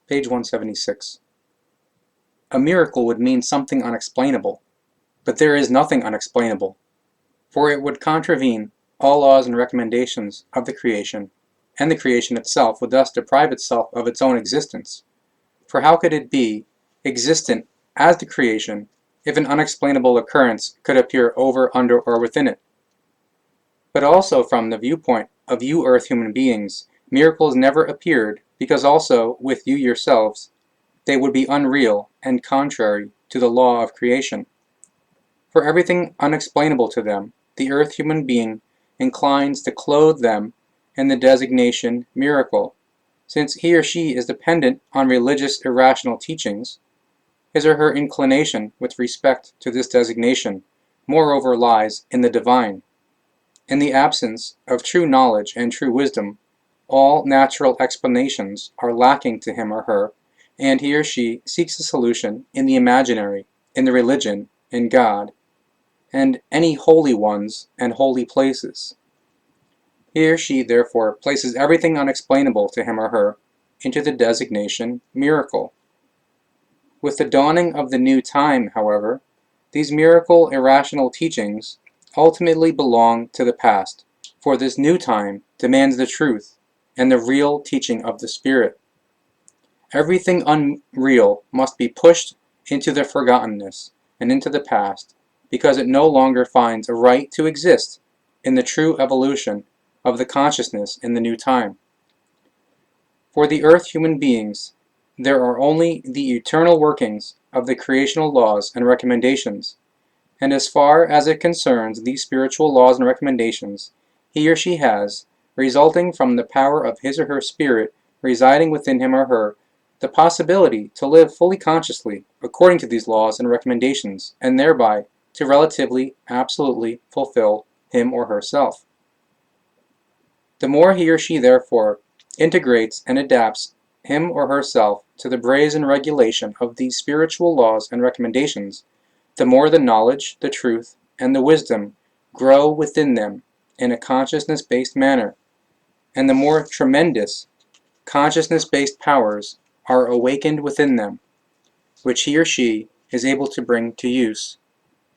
Page 176. A miracle would mean something unexplainable, but there is nothing unexplainable, for it would contravene all laws and recommendations of the creation, and the creation itself would thus deprive itself of its own existence. For how could it be existent as the creation if an unexplainable occurrence could appear over, under, or within it? But also from the viewpoint of you Earth human beings, miracles never appeared because also, with you yourselves, they would be unreal and contrary to the law of creation. For everything unexplainable to them, the Earth human being inclines to clothe them in the designation miracle, since he or she is dependent on religious irrational teachings. His or her inclination with respect to this designation moreover lies in the divine. In the absence of true knowledge and true wisdom, all natural explanations are lacking to him or her, and he or she seeks a solution in the imaginary, in the religion, in God, and any holy ones and holy places. He or she therefore places everything unexplainable to him or her into the designation miracle. With the dawning of the new time, however, these miracle irrational teachings ultimately belong to the past, for this new time demands the truth and the real teaching of the Spirit. Everything unreal must be pushed into the forgottenness and into the past, because it no longer finds a right to exist in the true evolution of the consciousness in the new time. For the Earth human beings, there are only the eternal workings of the creational laws and recommendations, and as far as it concerns these spiritual laws and recommendations, he or she has, resulting from the power of his or her spirit residing within him or her, the possibility to live fully consciously according to these laws and recommendations, and thereby to relatively, absolutely fulfill him or herself. The more he or she therefore integrates and adapts him or herself to the brazen regulation of these spiritual laws and recommendations, the more the knowledge, the truth, and the wisdom grow within them in a consciousness-based manner, and the more tremendous consciousness-based powers are awakened within them, which he or she is able to bring to use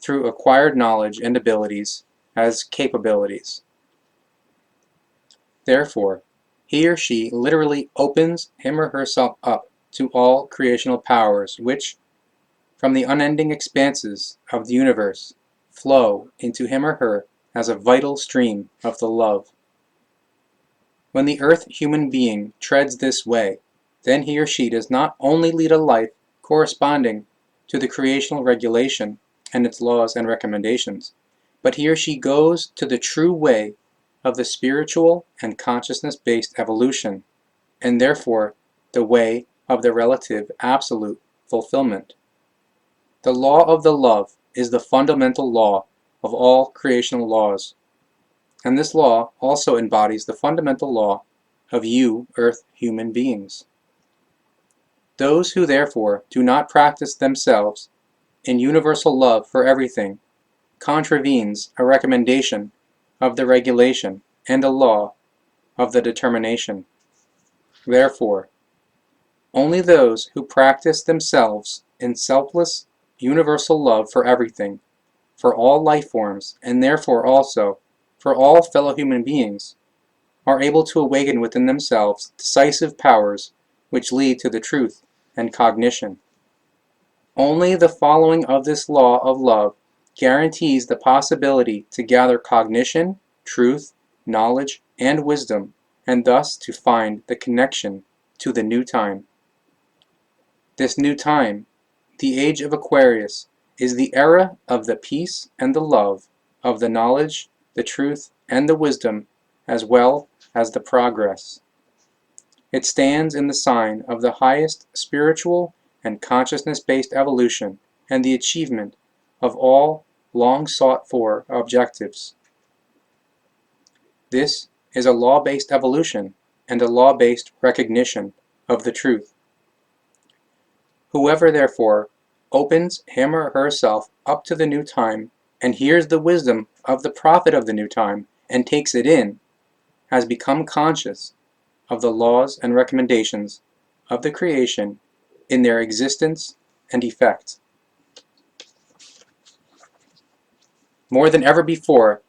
through acquired knowledge and abilities as capabilities. Therefore, he or she literally opens him or herself up to all creational powers which, from the unending expanses of the universe, flow into him or her as a vital stream of the love. When the Earth human being treads this way, then he or she does not only lead a life corresponding to the creational regulation and its laws and recommendations, but he or she goes to the true way of the spiritual and consciousness-based evolution, and therefore the way of the relative absolute fulfillment. The law of the love is the fundamental law of all creational laws, and this law also embodies the fundamental law of you Earth human beings. Those who therefore do not practice themselves in universal love for everything contravenes a recommendation of the regulation and a law of the determination. Therefore, only those who practice themselves in selfless, universal love for everything, for all life forms, and therefore also for all fellow human beings, are able to awaken within themselves decisive powers which lead to the truth and cognition. Only the following of this law of love guarantees the possibility to gather cognition, truth, knowledge, and wisdom, and thus to find the connection to the new time. This new time, the age of Aquarius, is the era of the peace and the love, of the knowledge, the truth, and the wisdom, as well as the progress. It stands in the sign of the highest spiritual and consciousness-based evolution and the achievement of all long sought-for objectives. This is a law-based evolution and a law-based recognition of the truth. Whoever, therefore, opens him or herself up to the new time and hears the wisdom of the prophet of the new time and takes it in, has become conscious of the laws and recommendations of the creation in their existence and effect. More than ever before,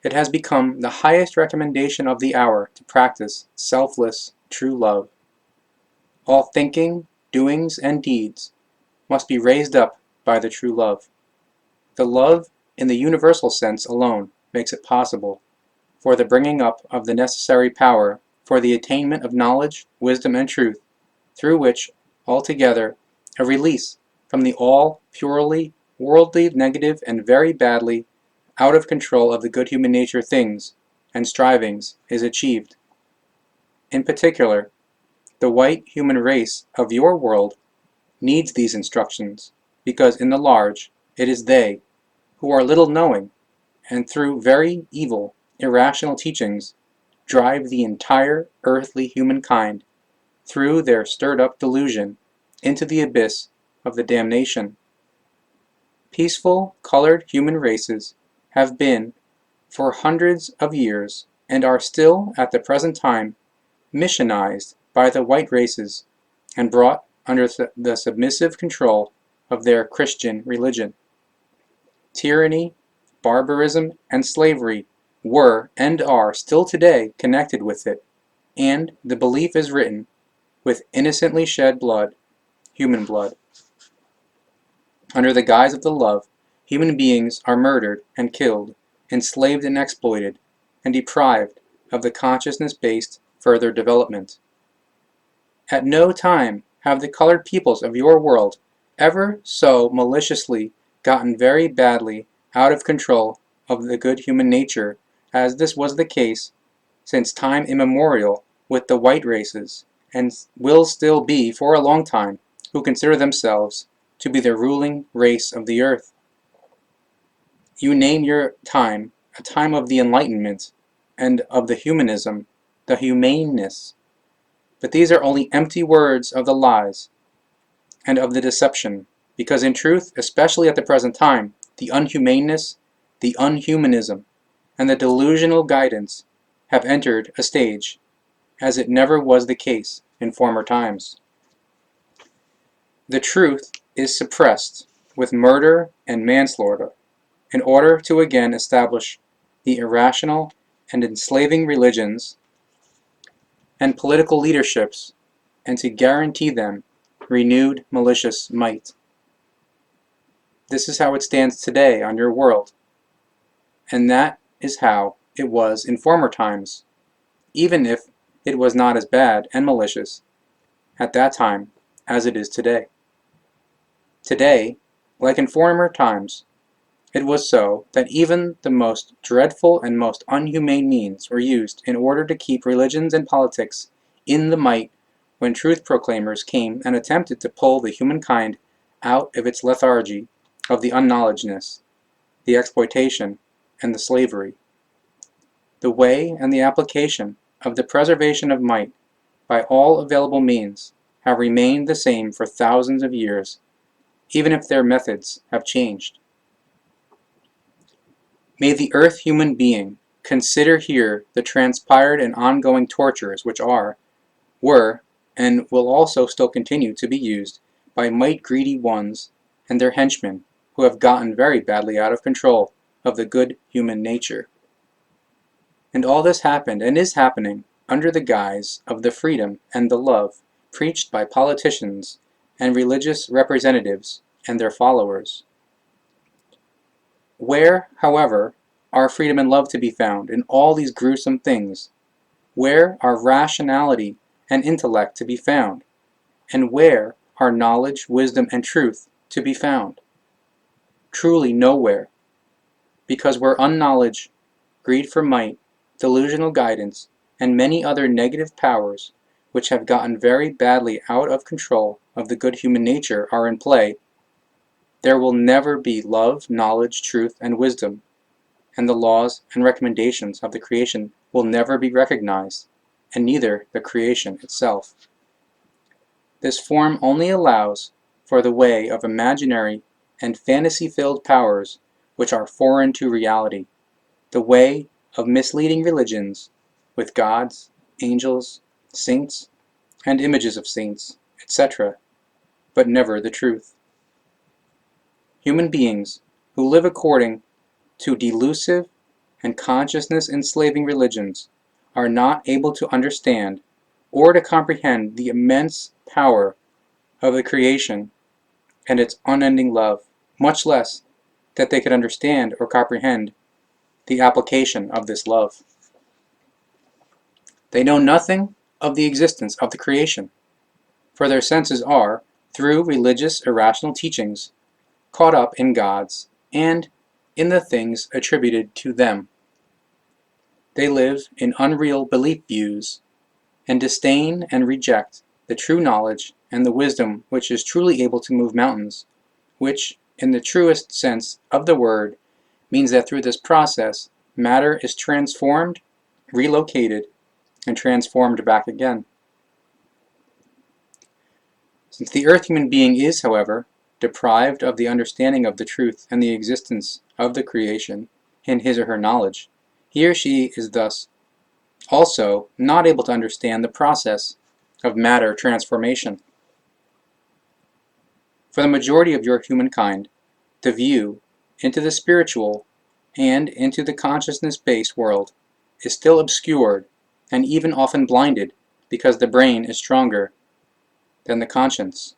it has become the highest recommendation of the hour to practice selfless, true love. All thinking, doings, and deeds must be raised up by the true love. The love in the universal sense alone makes it possible for the bringing up of the necessary power for the attainment of knowledge, wisdom, and truth, through which, altogether, a release from the all purely worldly, negative, and very badly out of control of the good human nature things and strivings is achieved. In particular, the white human race of your world needs these instructions, because in the large, it is they, who are little knowing, and through very evil, irrational teachings, drive the entire earthly humankind, through their stirred-up delusion, into the abyss of the damnation. Peaceful, colored human races have been, for hundreds of years, and are still at the present time, missionized by the white races, and brought under the submissive control of their Christian religion. Tyranny, barbarism, and slavery were and are still today connected with it, and the belief is written with innocently shed blood, human blood. Under the guise of the love, human beings are murdered and killed, enslaved and exploited, and deprived of the consciousness-based further development. At no time have the colored peoples of your world ever so maliciously gotten very badly out of control of the good human nature as this was the case since time immemorial with the white races, and will still be for a long time, who consider themselves to be the ruling race of the earth. You name your time a time of the enlightenment and of the humanism, the humaneness, but these are only empty words of the lies and of the deception, because in truth, especially at the present time, the unhumaneness, the unhumanism, and the delusional guidance have entered a stage, as it never was the case in former times. The truth is suppressed with murder and manslaughter, in order to again establish the irrational and enslaving religions and political leaderships, and to guarantee them renewed malicious might. This is how it stands today on your world, and that is how it was in former times, even if it was not as bad and malicious at that time as it is today. Today, like in former times, it was so that even the most dreadful and most unhumane means were used in order to keep religions and politics in the might when truth proclaimers came and attempted to pull the humankind out of its lethargy of the unknowledgeness, the exploitation, and the slavery. The way and the application of the preservation of might by all available means have remained the same for thousands of years, even if their methods have changed. May the earth human being consider here the transpired and ongoing tortures which are, were, and will also still continue to be used by might-greedy ones and their henchmen who have gotten very badly out of control of the good human nature. And all this happened and is happening under the guise of the freedom and the love preached by politicians and religious representatives and their followers. Where, however, are freedom and love to be found in all these gruesome things? Where are rationality and intellect to be found? And where are knowledge, wisdom, and truth to be found? Truly nowhere, because where unknowledge, greed for might, delusional guidance, and many other negative powers which have gotten very badly out of control of the good human nature are in play, there will never be love, knowledge, truth, and wisdom, and the laws and recommendations of the creation will never be recognized, and neither the creation itself. This form only allows for the way of imaginary and fantasy-filled powers which are foreign to reality, the way of misleading religions with gods, angels, saints, and images of saints, etc., but never the truth. Human beings who live according to delusive and consciousness-enslaving religions are not able to understand or to comprehend the immense power of the creation and its unending love, much less that they could understand or comprehend the application of this love. They know nothing of the existence of the creation, for their senses are, through religious irrational teachings, caught up in gods and in the things attributed to them. They live in unreal belief views and disdain and reject the true knowledge and the wisdom which is truly able to move mountains, which, in the truest sense of the word, means that through this process, matter is transformed, relocated, and transformed back again. Since the earth human being is, however, deprived of the understanding of the truth and the existence of the creation in his or her knowledge, he or she is thus also not able to understand the process of matter transformation. For the majority of your humankind, the view into the spiritual and into the consciousness-based world is still obscured and even often blinded because the brain is stronger than the conscience.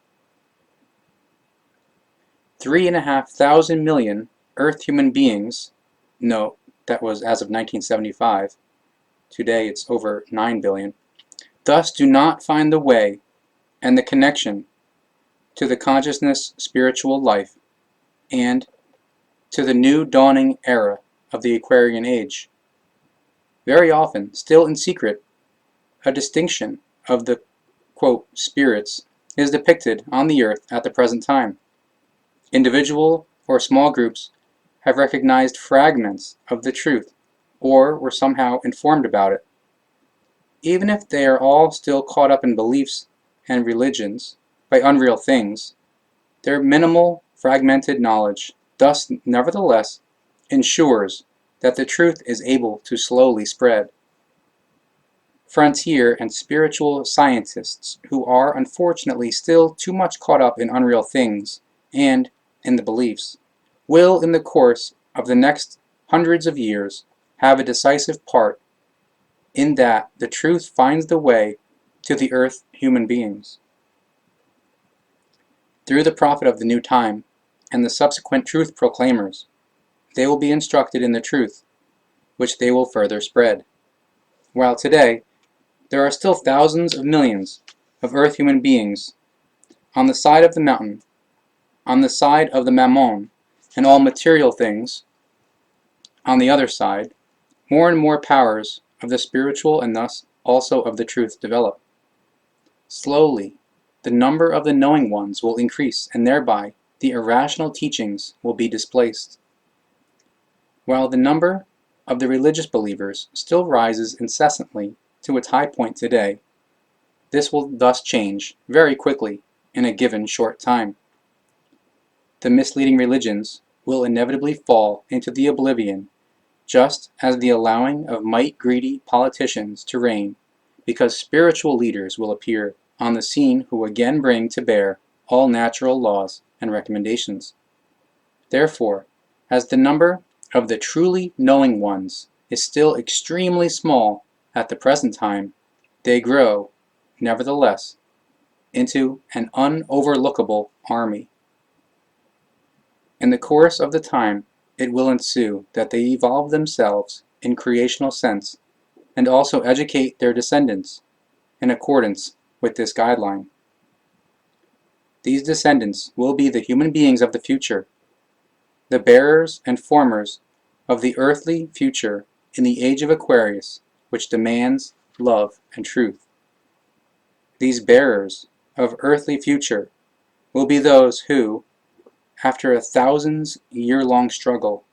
3,500 million Earth human beings, note that was as of 1975, today it's over 9 billion, thus do not find the way and the connection to the consciousness spiritual life and to the new dawning era of the Aquarian age. Very often, still in secret, a distinction of the, quote, spirits is depicted on the earth at the present time. Individual or small groups have recognized fragments of the truth or were somehow informed about it. Even if they are all still caught up in beliefs and religions by unreal things, their minimal, fragmented knowledge thus nevertheless ensures that the truth is able to slowly spread. Frontier and spiritual scientists who are unfortunately still too much caught up in unreal things and in the beliefs will, in the course of the next hundreds of years, have a decisive part in that the truth finds the way to the earth human beings. Through the prophet of the new time and the subsequent truth proclaimers, they will be instructed in the truth, which they will further spread. While today, there are still thousands of millions of earth human beings on the side of the mountain, on the side of the mammon, and all material things, on the other side, more and more powers of the spiritual and thus also of the truth develop. Slowly, the number of the knowing ones will increase, and thereby the irrational teachings will be displaced. While the number of the religious believers still rises incessantly to its high point today, this will thus change very quickly in a given short time. The misleading religions will inevitably fall into the oblivion, just as the allowing of might-greedy politicians to reign, because spiritual leaders will appear on the scene who again bring to bear all natural laws and recommendations. Therefore, as the number of the truly knowing ones is still extremely small at the present time, they grow, nevertheless, into an unoverlookable army. In the course of the time, it will ensue that they evolve themselves in creational sense and also educate their descendants in accordance with this guideline. These descendants will be the human beings of the future, the bearers and formers of the earthly future in the age of Aquarius, which demands love and truth. These bearers of earthly future will be those who, after a thousands-year-long struggle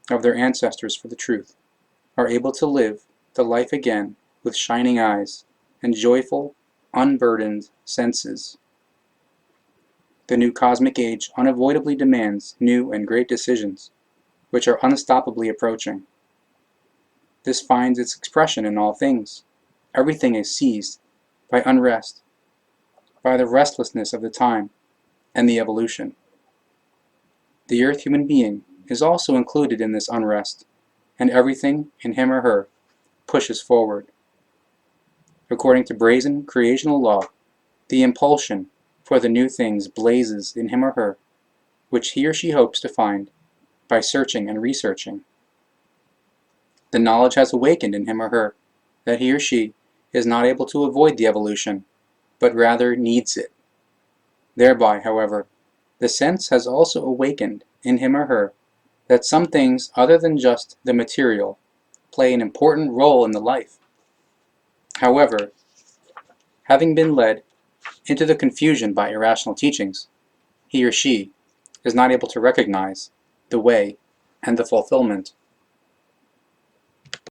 of their ancestors for the truth, are able to live the life again with shining eyes and joyful, unburdened senses. The new cosmic age unavoidably demands new and great decisions, which are unstoppably approaching. This finds its expression in all things. Everything is seized by unrest. by the restlessness of the time and the evolution. The Earth human being is also included in this unrest, and everything in him or her pushes forward. According to brazen creational law, the impulsion for the new things blazes in him or her, which he or she hopes to find by searching and researching. The knowledge has awakened in him or her that he or she is not able to avoid the evolution, but rather needs it. Thereby, however, the sense has also awakened in him or her that some things other than just the material play an important role in the life. However, having been led into the confusion by irrational teachings, he or she is not able to recognize the way and the fulfillment